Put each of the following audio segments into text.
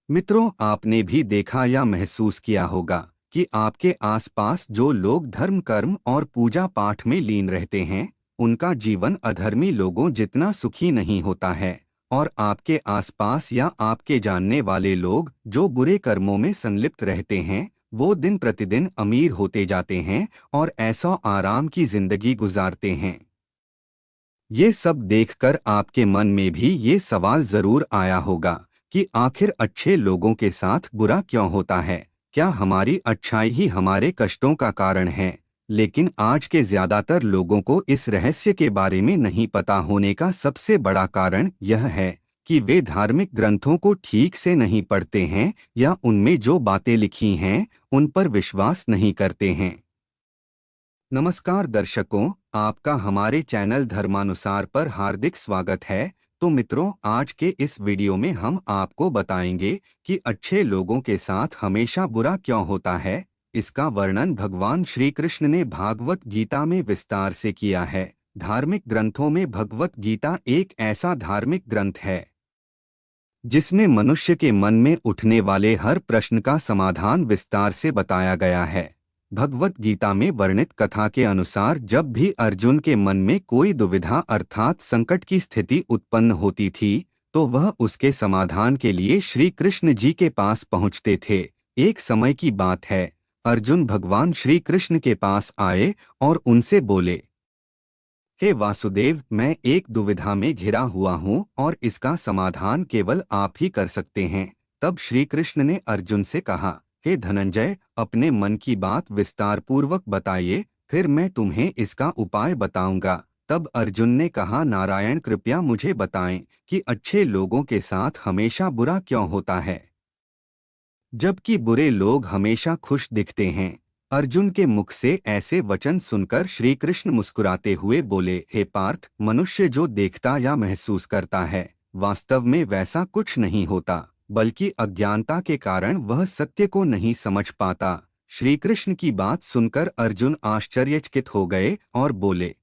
मित्रों, आपने भी देखा या महसूस किया होगा कि आपके आसपास जो लोग धर्म कर्म और पूजा पाठ में लीन रहते हैं, उनका जीवन अधर्मी लोगों जितना सुखी नहीं होता है। और आपके आसपास या आपके जानने वाले लोग जो बुरे कर्मों में संलिप्त रहते हैं, वो दिन प्रतिदिन अमीर होते जाते हैं और ऐसा आराम की जिंदगी गुजारते हैं। ये सब देखकर आपके मन में भी ये सवाल जरूर आया होगा कि आखिर अच्छे लोगों के साथ बुरा क्यों होता है। क्या हमारी अच्छाई ही हमारे कष्टों का कारण है? लेकिन आज के ज्यादातर लोगों को इस रहस्य के बारे में नहीं पता होने का सबसे बड़ा कारण यह है कि वे धार्मिक ग्रंथों को ठीक से नहीं पढ़ते हैं या उनमें जो बातें लिखी हैं उन पर विश्वास नहीं करते हैं। नमस्कार दर्शकों, आपका हमारे चैनल धर्मानुसार पर हार्दिक स्वागत है। तो मित्रों, आज के इस वीडियो में हम आपको बताएंगे कि अच्छे लोगों के साथ हमेशा बुरा क्यों होता है। इसका वर्णन भगवान श्री कृष्ण ने भागवत गीता में विस्तार से किया है। धार्मिक ग्रंथों में भगवत गीता एक ऐसा धार्मिक ग्रंथ है जिसमें मनुष्य के मन में उठने वाले हर प्रश्न का समाधान विस्तार से बताया गया है। भगवत गीता में वर्णित कथा के अनुसार जब भी अर्जुन के मन में कोई दुविधा अर्थात संकट की स्थिति उत्पन्न होती थी, तो वह उसके समाधान के लिए श्री कृष्ण जी के पास पहुंचते थे। एक समय की बात है, अर्जुन भगवान श्री कृष्ण के पास आए और उनसे बोले, हे वासुदेव, मैं एक दुविधा में घिरा हुआ हूँ और इसका समाधान केवल आप ही कर सकते हैं। तब श्री कृष्ण ने अर्जुन से कहा, हे धनंजय, अपने मन की बात विस्तार पूर्वक बताइए, फिर मैं तुम्हें इसका उपाय बताऊंगा। तब अर्जुन ने कहा, नारायण कृपया मुझे बताएं कि अच्छे लोगों के साथ हमेशा बुरा क्यों होता है, जबकि बुरे लोग हमेशा खुश दिखते हैं। अर्जुन के मुख से ऐसे वचन सुनकर श्री कृष्ण मुस्कुराते हुए बोले, हे पार्थ, मनुष्य जो देखता या महसूस करता है, वास्तव में वैसा कुछ नहीं होता, बल्कि अज्ञानता के कारण वह सत्य को नहीं समझ पाता। श्री कृष्ण की बात सुनकर अर्जुन आश्चर्यचकित हो गए और बोले,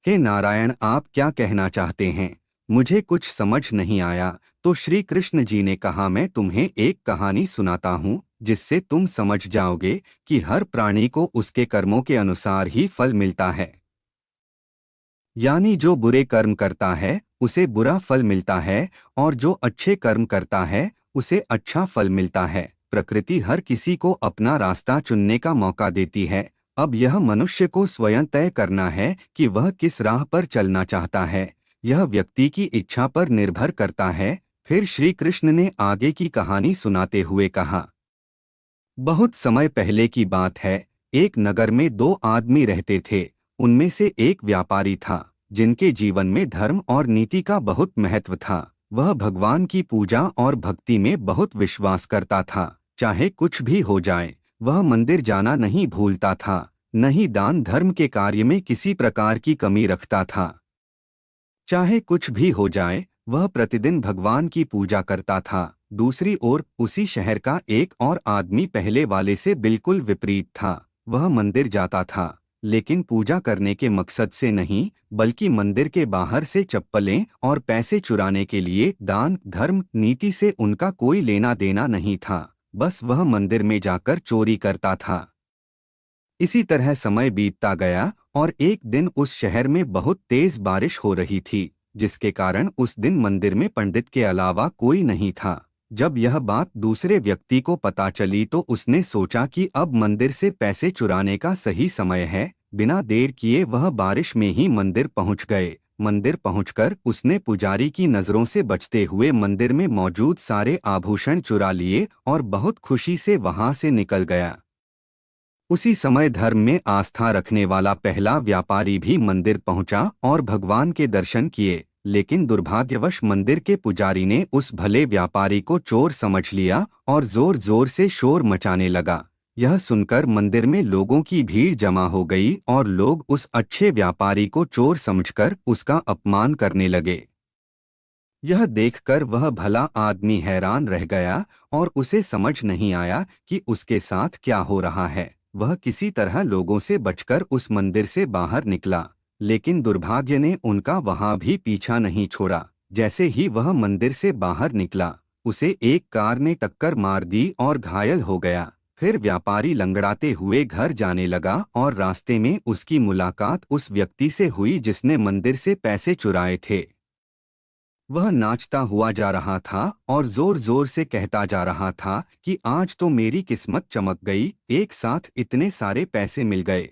हे नारायण, आप क्या कहना चाहते हैं? मुझे कुछ समझ नहीं आया। तो श्री कृष्ण जी ने कहा, मैं तुम्हें एक कहानी सुनाता हूँ जिससे तुम समझ जाओगे कि हर प्राणी को उसके कर्मों के अनुसार ही फल मिलता है। यानी जो बुरे कर्म करता है उसे बुरा फल मिलता है और जो अच्छे कर्म करता है उसे अच्छा फल मिलता है। प्रकृति हर किसी को अपना रास्ता चुनने का मौका देती है। अब यह मनुष्य को स्वयं तय करना है कि वह किस राह पर चलना चाहता है। यह व्यक्ति की इच्छा पर निर्भर करता है। फिर श्री कृष्ण ने आगे की कहानी सुनाते हुए कहा, बहुत समय पहले की बात है, एक नगर में दो आदमी रहते थे। उनमें से एक व्यापारी था जिनके जीवन में धर्म और नीति का बहुत महत्व था। वह भगवान की पूजा और भक्ति में बहुत विश्वास करता था। चाहे कुछ भी हो जाए, वह मंदिर जाना नहीं भूलता था, न ही दान धर्म के कार्य में किसी प्रकार की कमी रखता था। चाहे कुछ भी हो जाए, वह प्रतिदिन भगवान की पूजा करता था। दूसरी ओर उसी शहर का एक और आदमी पहले वाले से बिल्कुल विपरीत था। वह मंदिर जाता था, लेकिन पूजा करने के मकसद से नहीं, बल्कि मंदिर के बाहर से चप्पलें और पैसे चुराने के लिए। दान धर्म नीति से उनका कोई लेना देना नहीं था, बस वह मंदिर में जाकर चोरी करता था। इसी तरह समय बीतता गया और एक दिन उस शहर में बहुत तेज बारिश हो रही थी, जिसके कारण उस दिन मंदिर में पंडित के अलावा कोई नहीं था। जब यह बात दूसरे व्यक्ति को पता चली तो उसने सोचा कि अब मंदिर से पैसे चुराने का सही समय है। बिना देर किए वह बारिश में ही मंदिर पहुंच गए। मंदिर पहुंचकर उसने पुजारी की नजरों से बचते हुए मंदिर में मौजूद सारे आभूषण चुरा लिए और बहुत खुशी से वहां से निकल गया। उसी समय धर्म में आस्था रखने वाला पहला व्यापारी भी मंदिर पहुंचा और भगवान के दर्शन किए, लेकिन दुर्भाग्यवश मंदिर के पुजारी ने उस भले व्यापारी को चोर समझ लिया और जोर जोर से शोर मचाने लगा। यह सुनकर मंदिर में लोगों की भीड़ जमा हो गई और लोग उस अच्छे व्यापारी को चोर समझकर उसका अपमान करने लगे। यह देखकर वह भला आदमी हैरान रह गया और उसे समझ नहीं आया कि उसके साथ क्या हो रहा है। वह किसी तरह लोगों से बचकर उस मंदिर से बाहर निकला, लेकिन दुर्भाग्य ने उनका वहां भी पीछा नहीं छोड़ा। जैसे ही वह मंदिर से बाहर निकला, उसे एक कार ने टक्कर मार दी और घायल हो गया। फिर व्यापारी लंगड़ाते हुए घर जाने लगा और रास्ते में उसकी मुलाकात उस व्यक्ति से हुई जिसने मंदिर से पैसे चुराए थे। वह नाचता हुआ जा रहा था और जोर जोर से कहता जा रहा था कि आज तो मेरी किस्मत चमक गई, एक साथ इतने सारे पैसे मिल गए।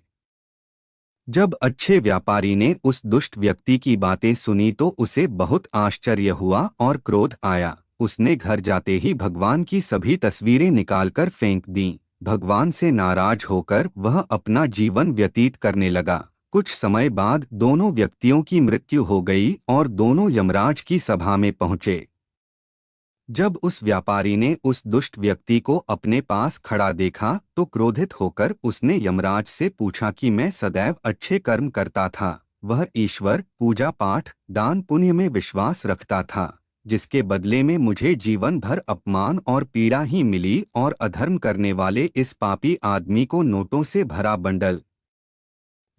जब अच्छे व्यापारी ने उस दुष्ट व्यक्ति की बातें सुनी तो उसे बहुत आश्चर्य हुआ और क्रोध आया। उसने घर जाते ही भगवान की सभी तस्वीरें निकालकर फेंक दीं। भगवान से नाराज होकर वह अपना जीवन व्यतीत करने लगा। कुछ समय बाद दोनों व्यक्तियों की मृत्यु हो गई और दोनों यमराज की सभा में पहुंचे। जब उस व्यापारी ने उस दुष्ट व्यक्ति को अपने पास खड़ा देखा तो क्रोधित होकर उसने यमराज से पूछा कि मैं सदैव अच्छे कर्म करता था, वह ईश्वर, पूजा पाठ, दान पुण्य में विश्वास रखता था, जिसके बदले में मुझे जीवन भर अपमान और पीड़ा ही मिली और अधर्म करने वाले इस पापी आदमी को नोटों से भरा बंडल।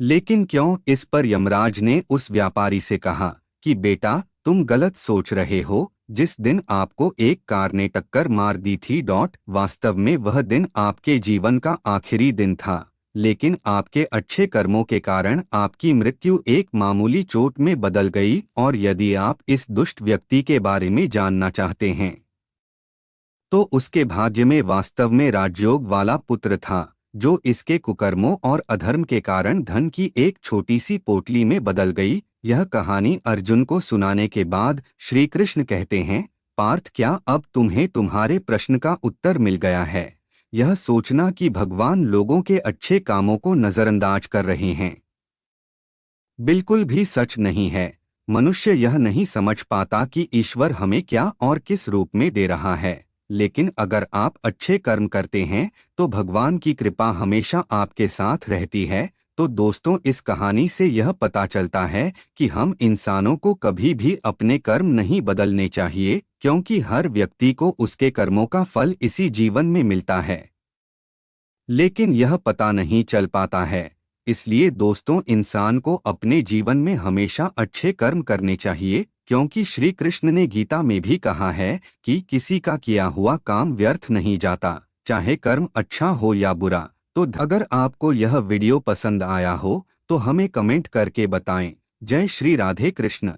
लेकिन क्यों? इस पर यमराज ने उस व्यापारी से कहा कि बेटा, तुम गलत सोच रहे हो। जिस दिन आपको एक कार ने टक्कर मार दी थी, वास्तव में वह दिन आपके जीवन का आखिरी दिन था, लेकिन आपके अच्छे कर्मों के कारण आपकी मृत्यु एक मामूली चोट में बदल गई। और यदि आप इस दुष्ट व्यक्ति के बारे में जानना चाहते हैं तो उसके भाग्य में वास्तव में राजयोग वाला पुत्र था, जो इसके कुकर्मों और अधर्म के कारण धन की एक छोटी सी पोटली में बदल गई। यह कहानी अर्जुन को सुनाने के बाद श्री कृष्ण कहते हैं, पार्थ, क्या अब तुम्हें तुम्हारे प्रश्न का उत्तर मिल गया है? यह सोचना कि भगवान लोगों के अच्छे कामों को नजरअंदाज कर रहे हैं बिल्कुल भी सच नहीं है। मनुष्य यह नहीं समझ पाता कि ईश्वर हमें क्या और किस रूप में दे रहा है, लेकिन अगर आप अच्छे कर्म करते हैं तो भगवान की कृपा हमेशा आपके साथ रहती है। तो दोस्तों, इस कहानी से यह पता चलता है कि हम इंसानों को कभी भी अपने कर्म नहीं बदलने चाहिए, क्योंकि हर व्यक्ति को उसके कर्मों का फल इसी जीवन में मिलता है, लेकिन यह पता नहीं चल पाता है। इसलिए दोस्तों, इंसान को अपने जीवन में हमेशा अच्छे कर्म करने चाहिए, क्योंकि श्री कृष्ण ने गीता में भी कहा है कि किसी का किया हुआ काम व्यर्थ नहीं जाता, चाहे कर्म अच्छा हो या बुरा। तो अगर आपको यह वीडियो पसंद आया हो तो हमें कमेंट करके बताएं। जय श्री राधे कृष्ण।